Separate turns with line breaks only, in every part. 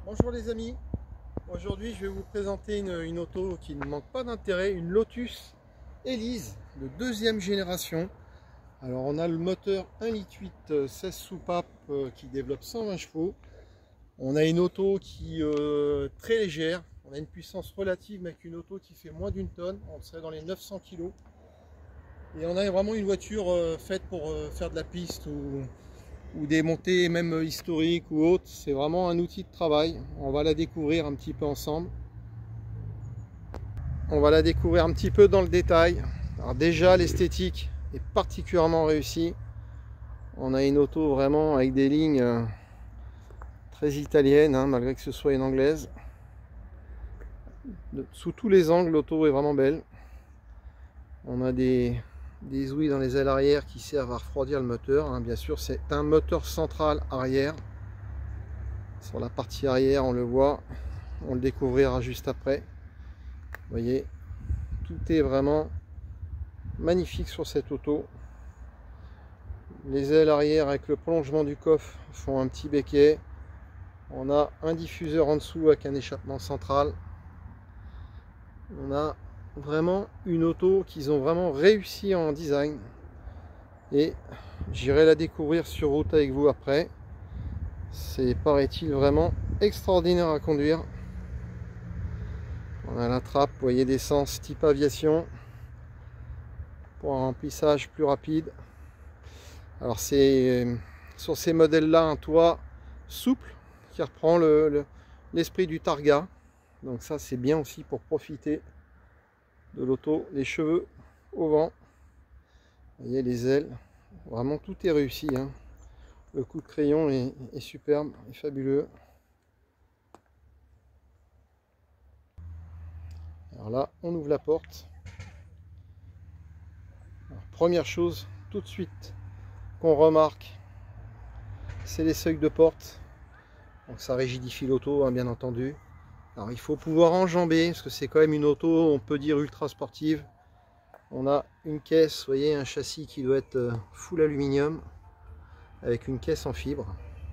Bonjour les amis, aujourd'hui je vais vous présenter une auto qui ne manque pas d'intérêt, une Lotus Elise de deuxième génération. Alors on a le moteur 1,8 litre 16 soupapes qui développe 120 chevaux. On a une auto qui est très légère, on a une puissance relative mais avec une auto qui fait moins d'une tonne, on serait dans les 900 kg. Et on a vraiment une voiture faite pour faire de la piste ou des montées même historiques ou autres. C'est vraiment un outil de travail. On va la découvrir un petit peu ensemble. On va la découvrir un petit peu dans le détail. Alors déjà, l'esthétique est particulièrement réussie. On a une auto vraiment avec des lignes très italiennes, hein, malgré que ce soit une anglaise. Sous tous les angles, l'auto est vraiment belle. On a des ouïes dans les ailes arrière qui servent à refroidir le moteur, hein. Bien sûr, c'est un moteur central arrière. Sur la partie arrière, on le voit, on le découvrira juste après. Vous voyez, tout est vraiment magnifique sur cette auto. Les ailes arrière avec le prolongement du coffre font un petit béquet. On a un diffuseur en dessous avec un échappement central. On a vraiment une auto qu'ils ont vraiment réussi en design. Et j'irai la découvrir sur route avec vous après. C'est, paraît-il, vraiment extraordinaire à conduire. On a la trappe, vous voyez, d'essence type aviation pour un remplissage plus rapide. Alors c'est sur ces modèles là un toit souple qui reprend l'esprit du Targa. Donc ça c'est bien aussi pour profiter de l'auto. Les cheveux au vent. Vous voyez les ailes. Vraiment tout est réussi, hein. Le coup de crayon est superbe et fabuleux. Alors là, on ouvre la porte. Alors, première chose, tout de suite, qu'on remarque, c'est les seuils de porte. Donc ça rigidifie l'auto, hein, bien entendu. Alors il faut pouvoir enjamber, parce que c'est quand même une auto, on peut dire ultra sportive. On a une caisse, vous voyez, un châssis qui doit être full aluminium, avec une caisse en fibre,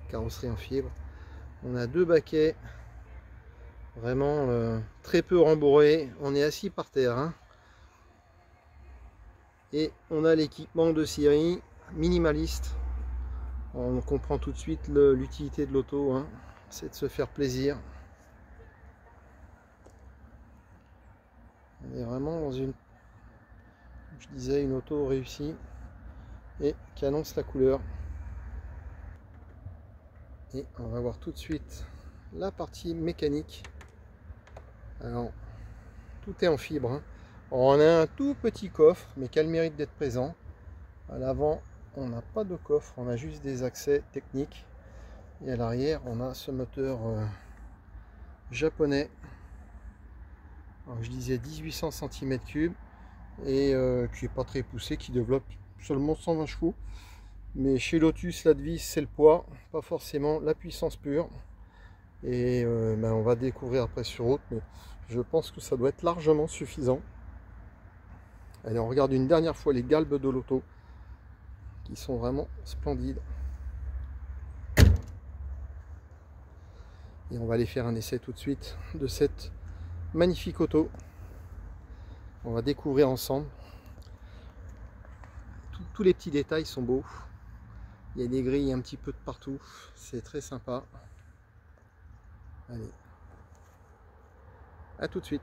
carrosserie en fibre. On a deux baquets, vraiment très peu rembourrés. On est assis par terre, hein. Et on a l'équipement de série minimaliste. On comprend tout de suite l'utilité de l'auto, hein. C'est de se faire plaisir. On est vraiment dans une, je disais, une auto réussie et qui annonce la couleur. Et on va voir tout de suite la partie mécanique. Alors, tout est en fibre, hein. On a un tout petit coffre, mais qui a le mérite d'être présent. À l'avant, on n'a pas de coffre, on a juste des accès techniques. Et à l'arrière, on a ce moteur japonais. Alors, je disais 1800 cm3 et qui n'est pas très poussé, qui développe seulement 120 chevaux. Mais chez Lotus, la devise c'est le poids, pas forcément la puissance pure. Et on va découvrir après sur route, mais je pense que ça doit être largement suffisant. Allez, on regarde une dernière fois les galbes de l'auto, qui sont vraiment splendides. Et on va aller faire un essai tout de suite de cette magnifique auto. On va découvrir ensemble. Tous les petits détails sont beaux. Il y a des grilles un petit peu de partout. C'est très sympa. Allez. À tout de suite.